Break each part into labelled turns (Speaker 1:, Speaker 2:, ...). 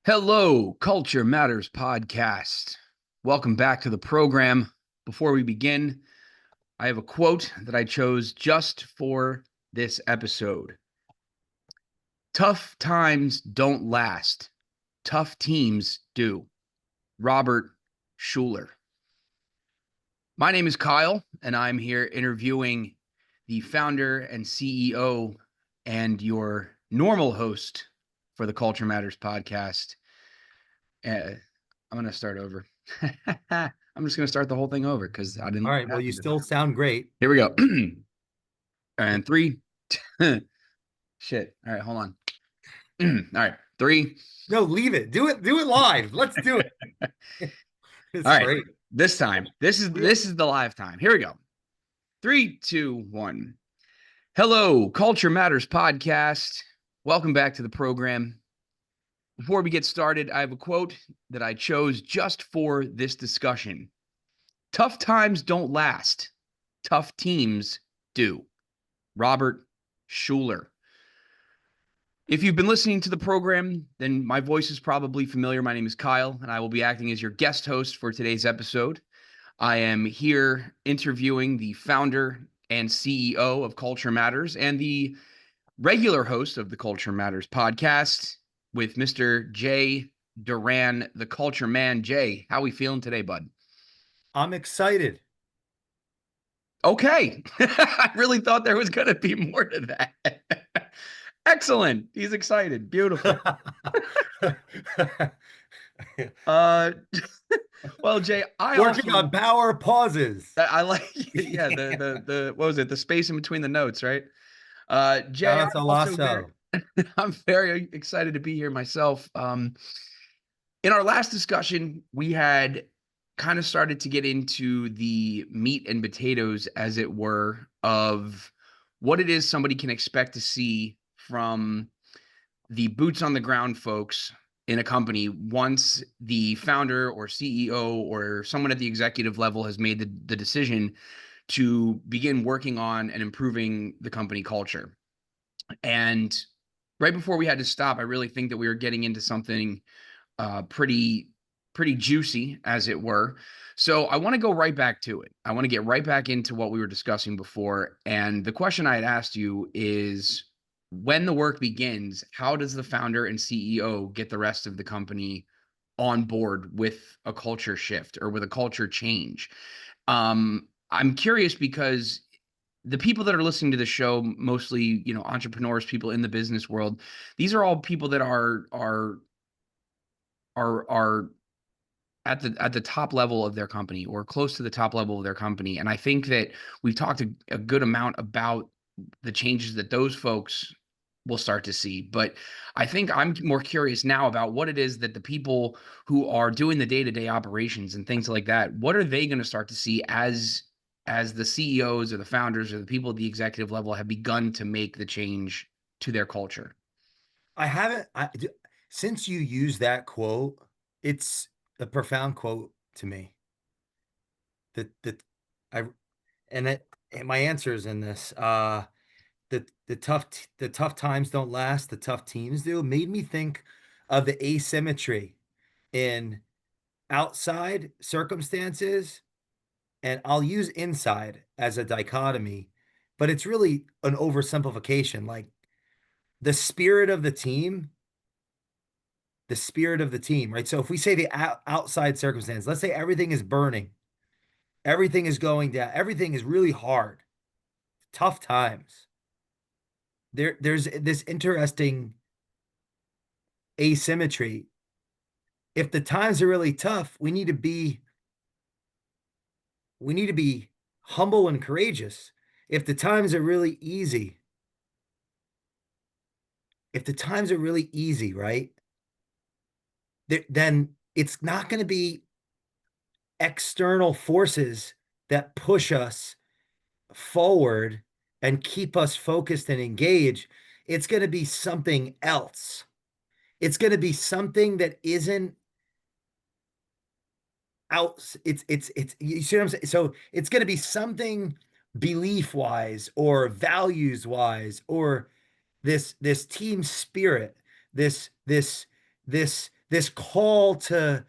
Speaker 1: Hello, Culture Matters podcast. Welcome back to the program. Before we begin, I have a quote that I chose just for this episode. Tough times don't last. Tough teams do. Robert Schuller. My name is Kyle, and I'm here interviewing the founder and CEO and your normal host for the Culture Matters podcast. I'm going to start over. I'm just going to start the whole thing over because I didn't.
Speaker 2: All right. Well, you still sound great.
Speaker 1: Here we go. And three. Shit. All right, hold on. All right, three.
Speaker 2: No, leave it. Do it. Do it live. Let's do it. It's
Speaker 1: All right.
Speaker 2: great.
Speaker 1: This time. This is the live time. Here we go. 3, 2, 1. Hello, Culture Matters podcast. Welcome back to the program. Before we get started, I have a quote that I chose just for this discussion. Tough times don't last. Tough teams do. Robert Schuller. If you've been listening to the program, then my voice is probably familiar. My name is Kyle, and I will be acting as your guest host for today's episode. I am here interviewing the founder and CEO of Culture Matters and the regular host of the Culture Matters podcast with Mr. Jay Doran, the Culture Man. Jay, how we feeling today, bud?
Speaker 2: I'm excited.
Speaker 1: Okay. I really thought there was going to be more to that. Excellent. He's excited. Beautiful. Well, Jay,
Speaker 2: Working on power pauses.
Speaker 1: I like, yeah, the what was it? The space in between the notes, right? Jay, I'm very excited to be here myself. In our last discussion, we had kind of started to get into the meat and potatoes, as it were, of what it is somebody can expect to see from the boots on the ground folks in a company once the founder or CEO or someone at the executive level has made the decision to begin working on and improving the company culture. And right before we had to stop, I really think that we were getting into something pretty juicy, as it were. So I want to go right back to it. I want to get right back into what we were discussing before. And the question I had asked you is, when the work begins, how does the founder and CEO get the rest of the company on board with a culture shift or with a culture change? I'm curious because the people that are listening to the show, mostly, entrepreneurs, people in the business world, these are all people that are at the top level of their company or close to the top level of their company. And I think that we've talked a good amount about the changes that those folks will start to see. But I think I'm more curious now about what it is that the people who are doing the day-to-day operations and things like that, what are they going to start to see as the CEOs or the founders or the people at the executive level have begun to make the change to their culture?
Speaker 2: Since you use that quote, it's a profound quote to me. And my answer is in this. The tough times don't last. The tough teams do. It made me think of the asymmetry in outside circumstances, and I'll use inside as a dichotomy, but it's really an oversimplification. Like the spirit of the team, right? So if we say the outside circumstance, let's say everything is burning, everything is going down, everything is really hard, tough times. There's this interesting asymmetry. If the times are really tough, we need to be humble and courageous. If the times are really easy, right? Then it's not going to be external forces that push us forward and keep us focused and engaged. It's going to be something else. It's going to be something that isn't out. It's you see what I'm saying? So it's going to be something belief wise or values wise or this team spirit this this call to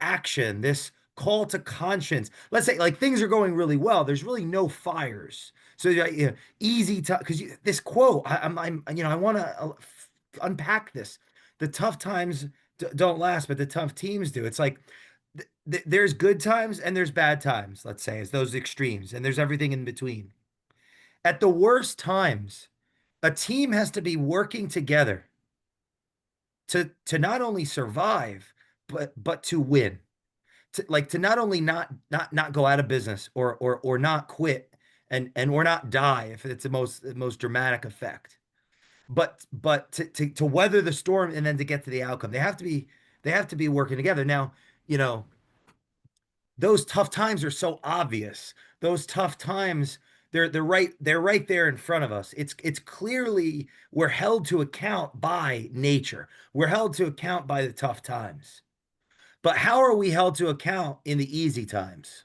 Speaker 2: action, this call to conscience. Let's say like things are going really well. There's really no fires. So you know, easy to because this quote, I'm you know, I want to unpack this. The tough times don't last, but the tough teams do. It's like there's good times and there's bad times, let's say, as those extremes, and there's everything in between. At the worst times, a team has to be working together to not only survive, but to win. To not only not go out of business or not quit and or not die if it's the most dramatic effect, but to weather the storm and then to get to the outcome. They have to be working together. Now, you know, those tough times are so obvious. Those tough times, they're right there in front of us. It's clearly we're held to account by nature. We're held to account by the tough times. But how are we held to account in the easy times?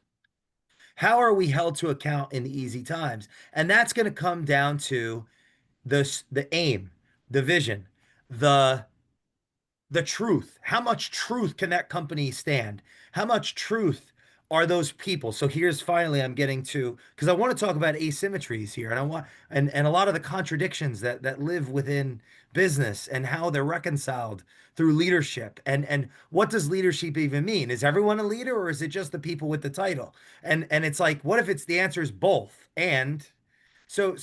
Speaker 2: How are we held to account in the easy times? And that's going to come down to the aim, the vision, the the truth. How much truth can that company stand? How much truth are those people? So here's finally I'm getting to because I want to talk about asymmetries here, and I want and a lot of the contradictions that live within business and how they're reconciled through leadership. And what does leadership even mean? Is everyone a leader or is it just the people with the title? And it's like, what if it's the answer is both? And so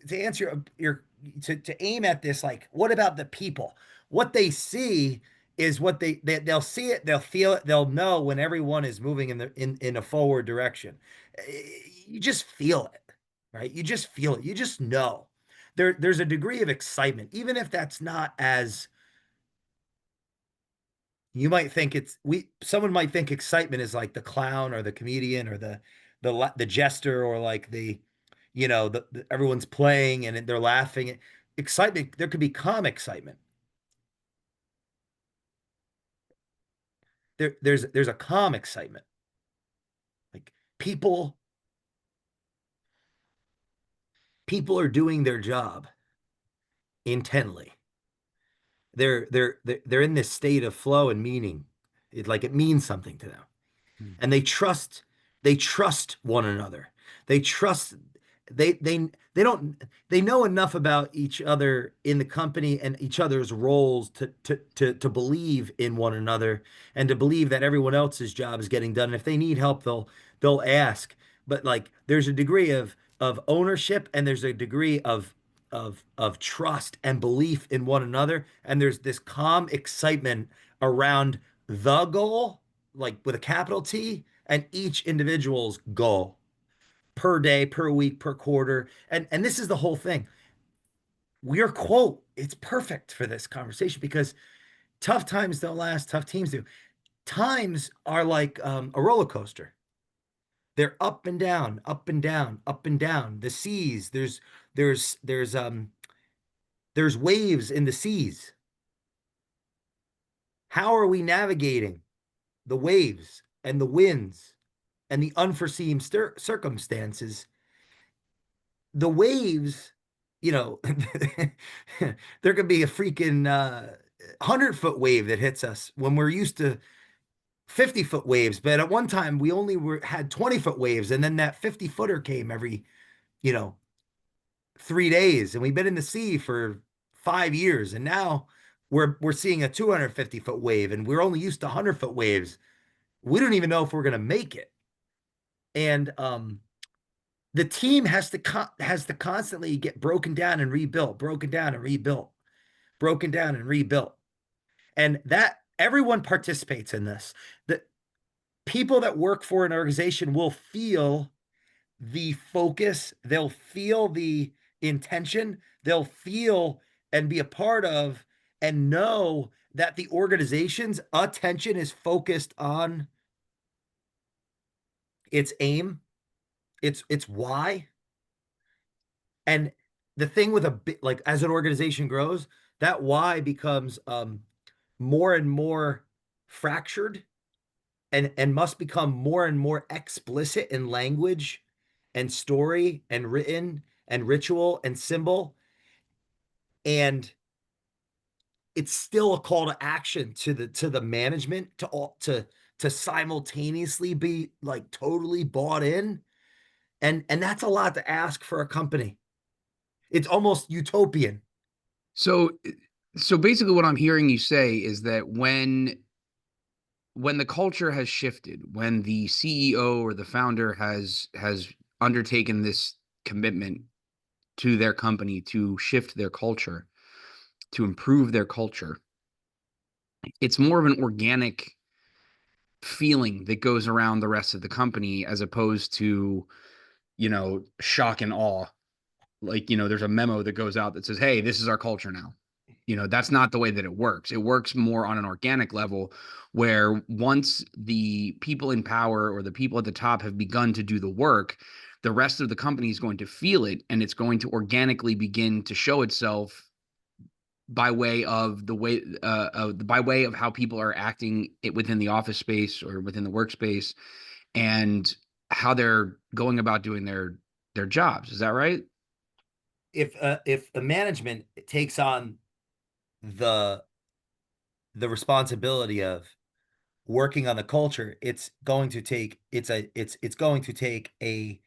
Speaker 2: to answer your to aim at this, like, what about the people? What they see is what they'll see it, they'll feel it, they'll know when everyone is moving in a forward direction. You just feel it, right? You just feel it. You just know. There's a degree of excitement, even if that's not as you might think it's we someone might think excitement is like the clown or the comedian or the jester or like everyone's playing and they're laughing. Excitement, there could be calm excitement. There's a calm excitement. Like people are doing their job intently. They're in this state of flow and meaning. It means something to them.
Speaker 1: Hmm.
Speaker 2: And they trust one another. They trust they don't they know enough about each other in the company and each other's roles to believe in one another and to believe that everyone else's job is getting done. And if they need help, they'll ask. But like there's a degree of ownership and there's a degree of trust and belief in one another. And there's this calm excitement around the goal, like with a capital T, and each individual's goal per day, per week, per quarter. And this is the whole thing. Your quote, it's perfect for this conversation because tough times don't last, tough teams do. Times are like a roller coaster. They're up and down, up and down, up and down. The seas, there's waves in the seas. How are we navigating the waves and the winds and the unforeseen circumstances? The waves, you know, there could be a freaking 100-foot wave that hits us when we're used to 50-foot waves. But at one time, we only had 20-foot waves, and then that 50-footer came every, you know, 3 days, and we've been in the sea for 5 years, and now we're seeing a 250-foot wave, and we're only used to 100-foot waves. We don't even know if we're going to make it. And the team has to constantly get broken down and rebuilt, broken down and rebuilt, broken down and rebuilt. And that everyone participates in this. The people that work for an organization will feel the focus, they'll feel the intention, they'll feel and be a part of and know that the organization's attention is focused on its aim, its why. And the thing with a bit like as an organization grows, that why becomes more and more fractured and must become more and more explicit in language and story and written and ritual and symbol. And it's still a call to action to the management to simultaneously be like totally bought in. And that's a lot to ask for a company. It's almost utopian.
Speaker 1: So, so basically, what I'm hearing you say is that when the culture has shifted, when the CEO or the founder has undertaken this commitment to their company to shift their culture, to improve their culture, it's more of an organic feeling that goes around the rest of the company as opposed to, shock and awe. Like, there's a memo that goes out that says, hey, this is our culture now. That's not the way that it works. It works more on an organic level where once the people in power or the people at the top have begun to do the work, the rest of the company is going to feel it, and it's going to organically begin to show itself by way of by way of how people are acting within the office space or within the workspace, and how they're going about doing their jobs. Is that right?
Speaker 2: If a management takes on the responsibility of working on the culture, it's going to take it's going to take a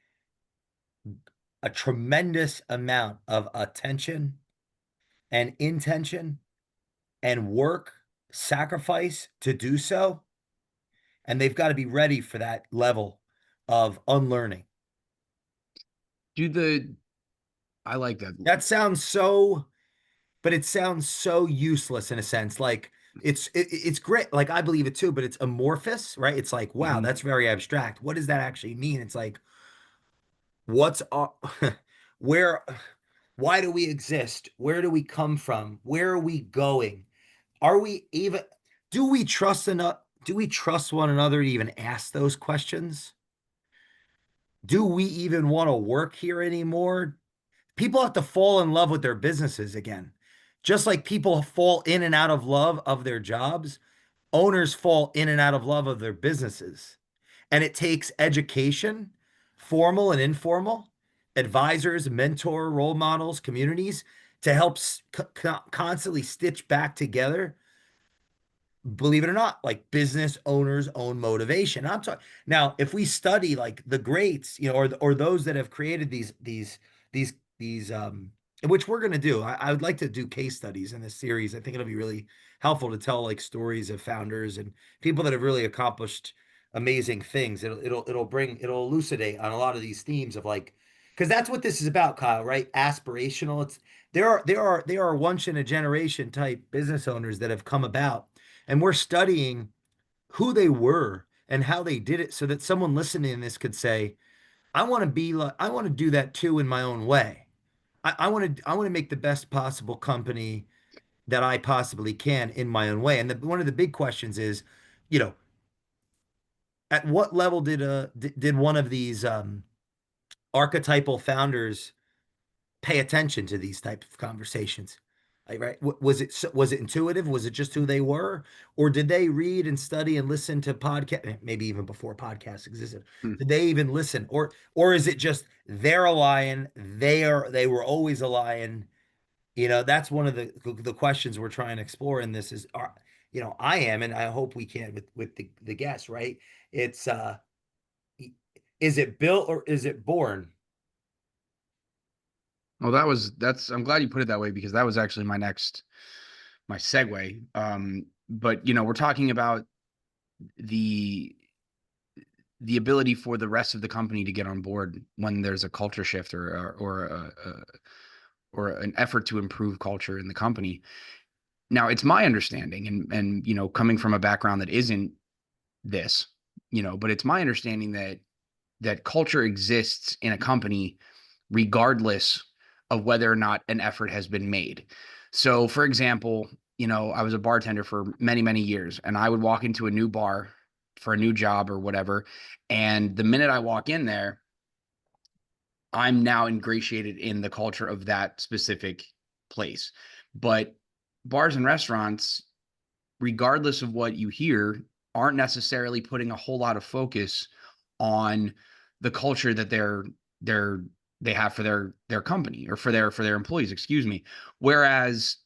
Speaker 2: tremendous amount of attention and intention and work sacrifice to do so. And they've got to be ready for that level of unlearning.
Speaker 1: Do the I like that.
Speaker 2: That sounds so, but it sounds so useless in a sense. Like it's great. Like I believe it too, but it's amorphous, right? It's like, wow,
Speaker 1: Mhm.
Speaker 2: that's very abstract. What does that actually mean? It's like, what's where, why do we exist? Where do we come from? Where are we going? Are we even, do we trust enough? Do we trust one another to even ask those questions? Do we even want to work here anymore? People have to fall in love with their businesses again. Just like people fall in and out of love of their jobs, owners fall in and out of love of their businesses. And it takes education, formal and informal, advisors, mentor, role models, communities to help constantly stitch back together, believe it or not, like business owners' own motivation. I'm talking now, if we study like the greats, or those that have created these which we're going to do. I would like to do case studies in this series. I think it'll be really helpful to tell like stories of founders and people that have really accomplished amazing things. It'll elucidate on a lot of these themes of like, because that's what this is about, Kyle, right? Aspirational. It's there are once in a generation type business owners that have come about, and we're studying who they were and how they did it so that someone listening to this could say, I want to be like, I want to do that too in my own way. I want to make the best possible company that I possibly can in my own way. And one of the big questions is, you know, at what level did one of these archetypal founders pay attention to these type of conversations? Like, right? Was it intuitive? Was it just who they were, or did they read and study and listen to podcast? Maybe even before podcasts existed,
Speaker 1: Hmm.
Speaker 2: did they even listen, or is it just they're a lion? They were always a lion. That's one of the questions we're trying to explore in this. I am, and I hope we can with the guests. Right? It's is it built or is it born?
Speaker 1: Well, that's I'm glad you put it that way, because that was actually my segue. But we're talking about the the ability for the rest of the company to get on board when there's a culture shift, or an effort to improve culture in the company. Now, it's my understanding, and coming from a background that isn't this, but it's my understanding that culture exists in a company regardless of whether or not an effort has been made. So, for example, I was a bartender for many, many years, and I would walk into a new bar for a new job or whatever. And the minute I walk in there, I'm now ingratiated in the culture of that specific place. But bars and restaurants, regardless of what you hear, aren't necessarily putting a whole lot of focus on the culture that they're they have for their company, or for their employees, excuse me. Whereas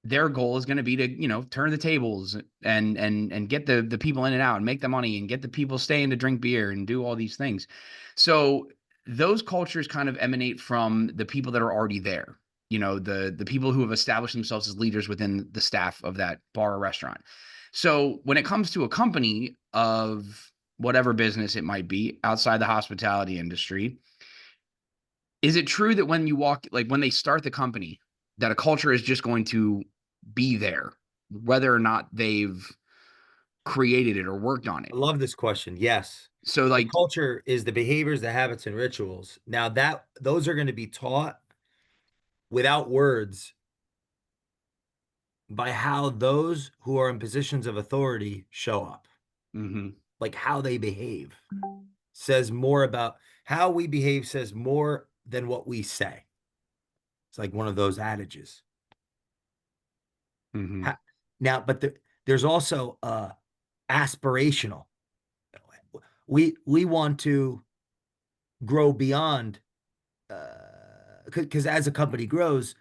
Speaker 1: their goal is going to be to, turn the tables and get the people in and out and make the money and get the people staying to drink beer and do all these things. So those cultures kind of emanate from the people that are already there. The people who have established themselves as leaders within the staff of that bar or restaurant. So when it comes to a company of whatever business it might be outside the hospitality industry, is it true that when you walk, like when they start the company, that a culture is just going to be there, whether or not they've created it or worked on
Speaker 2: I
Speaker 1: it?
Speaker 2: love this question. Yes.
Speaker 1: So,
Speaker 2: The
Speaker 1: like,
Speaker 2: culture is the behaviors, the habits, and rituals. Now that those are going to be taught without words by how those who are in positions of authority show up,
Speaker 1: mhm,
Speaker 2: like how they behave says more about how we behave, says more than what we say. It's like one of those adages.
Speaker 1: mhm.
Speaker 2: Now, but there's also aspirational. We want to grow beyond, because as a company grows,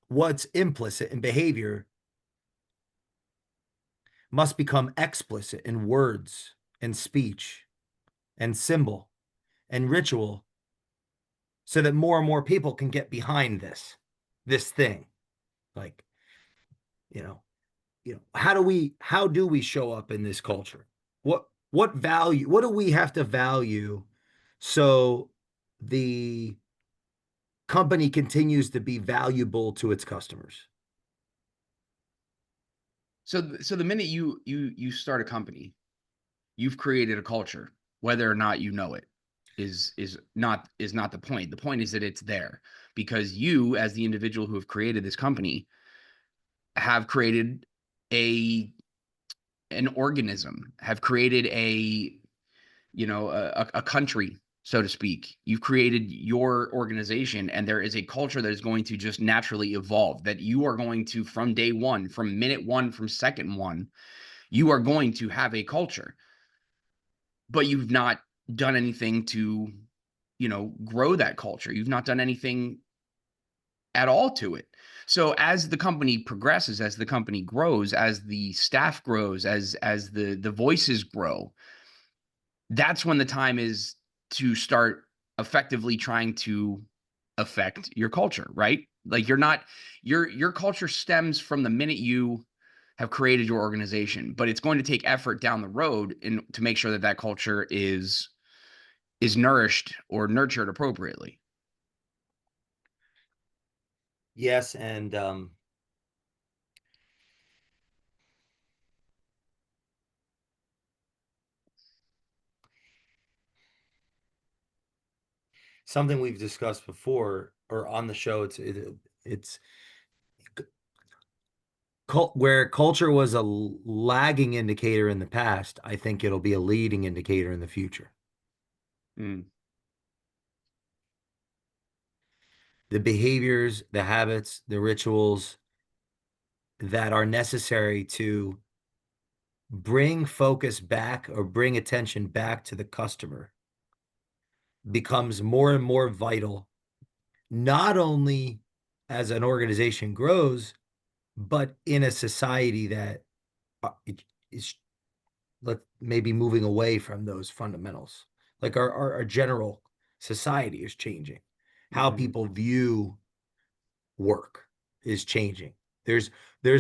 Speaker 2: what's implicit in behavior must become explicit in words and speech and symbol and ritual, so that more and more people can get behind this thing. Like, you know, how do we show up in this culture? What value, what do we have to value so the company continues to be valuable to its customers?
Speaker 1: So the minute you start a company, you've created a culture, whether or not you know it. Is not the point. The point is that it's there because you, as the individual who have created this company, have created a an organism, have created a country, so to speak. You've created your organization, and there is a culture that is going to just naturally evolve. That you are going to, from day one, from minute one, from second one, you are going to have a culture, but you've not done anything to, grow that culture. You've not done anything at all to it. So as the company progresses, as the company grows, as the staff grows, as the voices grow, that's when the time is to start effectively trying to affect your culture, right? Like you're not your culture stems from the minute you have created your organization, but it's going to take effort down the road to make sure that that culture is nourished or nurtured appropriately.
Speaker 2: Yes, and something we've discussed before or on the show. It's where culture was a lagging indicator in the past. I think it'll be a leading indicator in the future.
Speaker 1: Mm.
Speaker 2: The behaviors, the habits, the rituals that are necessary to bring focus back or bring attention back to the customer becomes more and more vital, not only as an organization grows, but in a society that is maybe moving away from those fundamentals. Like our general society is changing. How
Speaker 1: Mm-hmm.
Speaker 2: people view work is changing. There's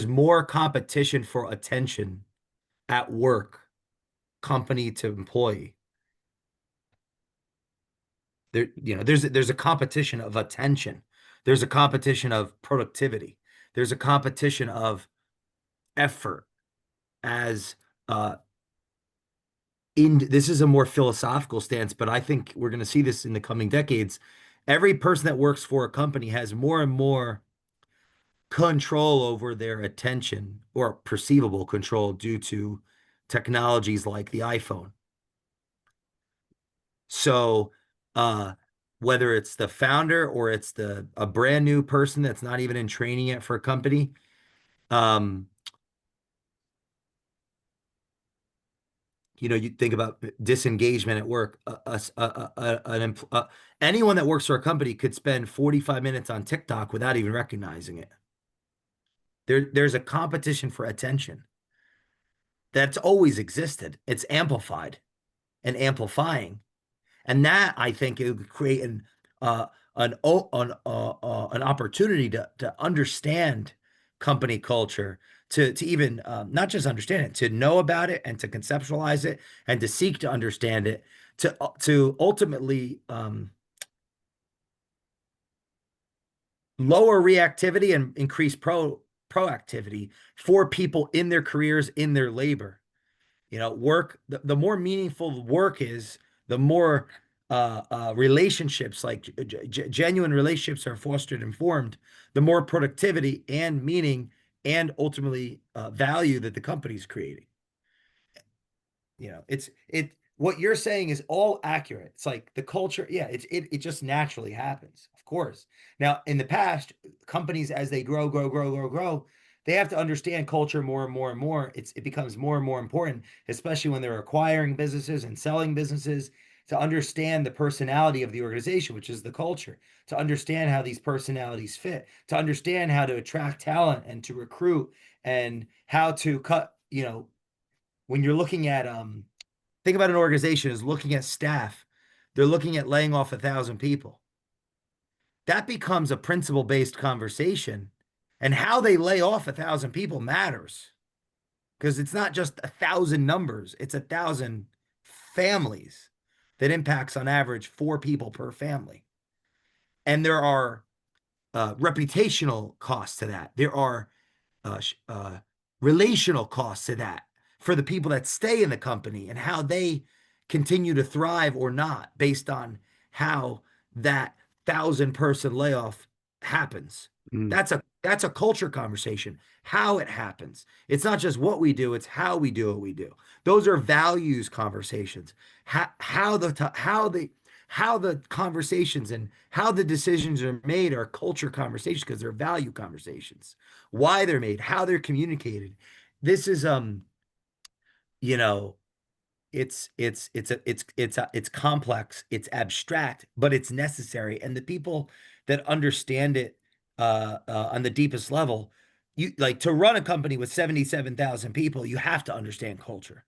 Speaker 2: more competition for attention at work, company to employee. There's a competition of attention. There's a competition of productivity. There's a competition of effort as in this is a more philosophical stance, but I think we're going to see this in the coming decades. Every person that works for a company has more and more control over their attention, or perceivable control, due to technologies like the iPhone. So, whether it's the founder or it's a brand new person that's not even in training yet for a company, um, You think about disengagement at work. Anyone that works for a company could spend 45 minutes on TikTok without even recognizing it. There's a competition for attention that's always existed. It's amplified and amplifying, and that I think it would create an opportunity to understand company culture, to even not just understand it, to know about it and to conceptualize it and to seek to understand it, to ultimately lower reactivity and increase proactivity for people in their careers, in their labor. Work, the more meaningful work is, the more relationships, like genuine relationships, are fostered and formed, the more productivity and meaning and ultimately value that the company's creating. What you're saying is all accurate. It's like the culture, yeah, it just naturally happens, of course. Now, in the past, companies, as they grow, they have to understand culture more and more and more. It becomes more and more important, especially when they're acquiring businesses and selling businesses, to understand the personality of the organization, which is the culture, to understand how these personalities fit, to understand how to attract talent and to recruit, and how to cut, when you're looking at think about an organization is looking at staff, they're looking at laying off 1,000 people. That becomes a principle-based conversation, and how they lay off 1,000 people matters, because it's not just 1,000 numbers, it's 1,000 families that impacts on average 4 people per family. And there are reputational costs to that. There are relational costs to that for the people that stay in the company, and how they continue to thrive or not based on how that 1,000-person layoff happens.
Speaker 1: Mm.
Speaker 2: That's a culture conversation, how it happens. It's not just what we do, it's how we do what we do. Those are values conversations. How the conversations and how the decisions are made are culture conversations, because they're value conversations. Why they're made, how they're communicated. This is you know, it's complex, it's abstract, but it's necessary. And the people that understand it on the deepest level, you like to run a company with 77,000 people, you have to understand culture.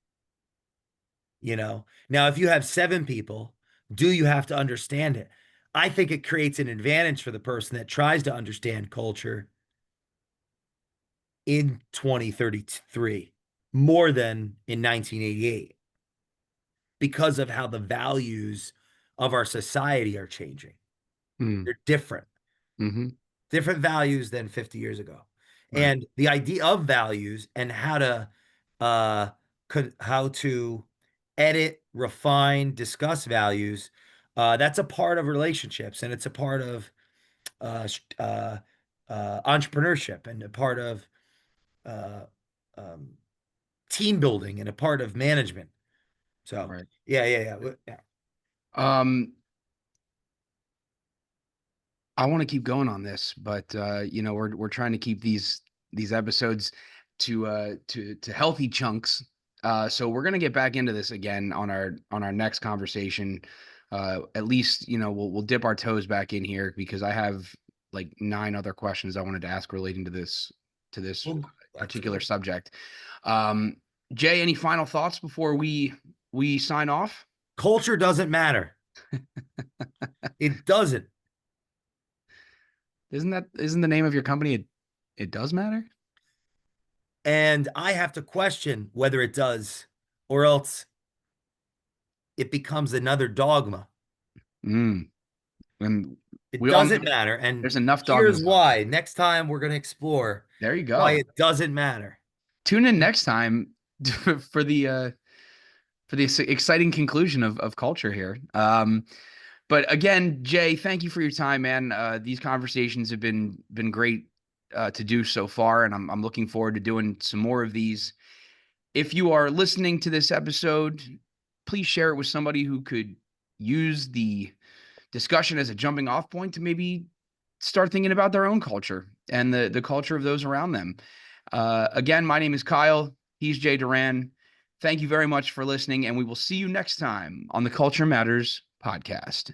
Speaker 2: Now, if you have 7 people, do you have to understand it? I think it creates an advantage for the person that tries to understand culture in 2033 more than in 1988, because of how the values of our society are changing.
Speaker 1: Mm.
Speaker 2: They're different.
Speaker 1: Mm-hmm.
Speaker 2: Different values than 50 years ago.
Speaker 1: Right.
Speaker 2: And the idea of values and uh how to edit, refine, discuss values, that's a part of relationships, and it's a part of uh, entrepreneurship, and a part of uh, um, team building, and a part of management. So
Speaker 1: Right.
Speaker 2: yeah.
Speaker 1: Um, I want to keep going on this, but we're trying to keep these episodes to healthy chunks. So we're gonna get back into this again on our next conversation. At least, we'll dip our toes back in here, because I have like 9 other questions I wanted to ask relating to this
Speaker 2: Well, that's
Speaker 1: particular
Speaker 2: good.
Speaker 1: subject. Um, Jay, any final thoughts before we sign off?
Speaker 2: Culture doesn't matter. It doesn't.
Speaker 1: Isn't the name of your company it does matter?
Speaker 2: And I have to question whether it does, or else it becomes another dogma.
Speaker 1: Mm. And
Speaker 2: It
Speaker 1: we all
Speaker 2: doesn't
Speaker 1: know
Speaker 2: matter. And
Speaker 1: there's enough
Speaker 2: here's
Speaker 1: dogmas out there.
Speaker 2: why. Next time we're going to explore
Speaker 1: There you
Speaker 2: why
Speaker 1: go.
Speaker 2: it doesn't matter.
Speaker 1: Tune in next time for the exciting conclusion of culture here. But again, Jay, thank you for your time, man. These conversations have been great to do so far, and I'm looking forward to doing some more of these. If you are listening to this episode, please share it with somebody who could use the discussion as a jumping off point to maybe start thinking about their own culture and the culture of those around them. Again, my name is Kyle. He's Jay Doran. Thank you very much for listening, and we will see you next time on the Culture Matters podcast.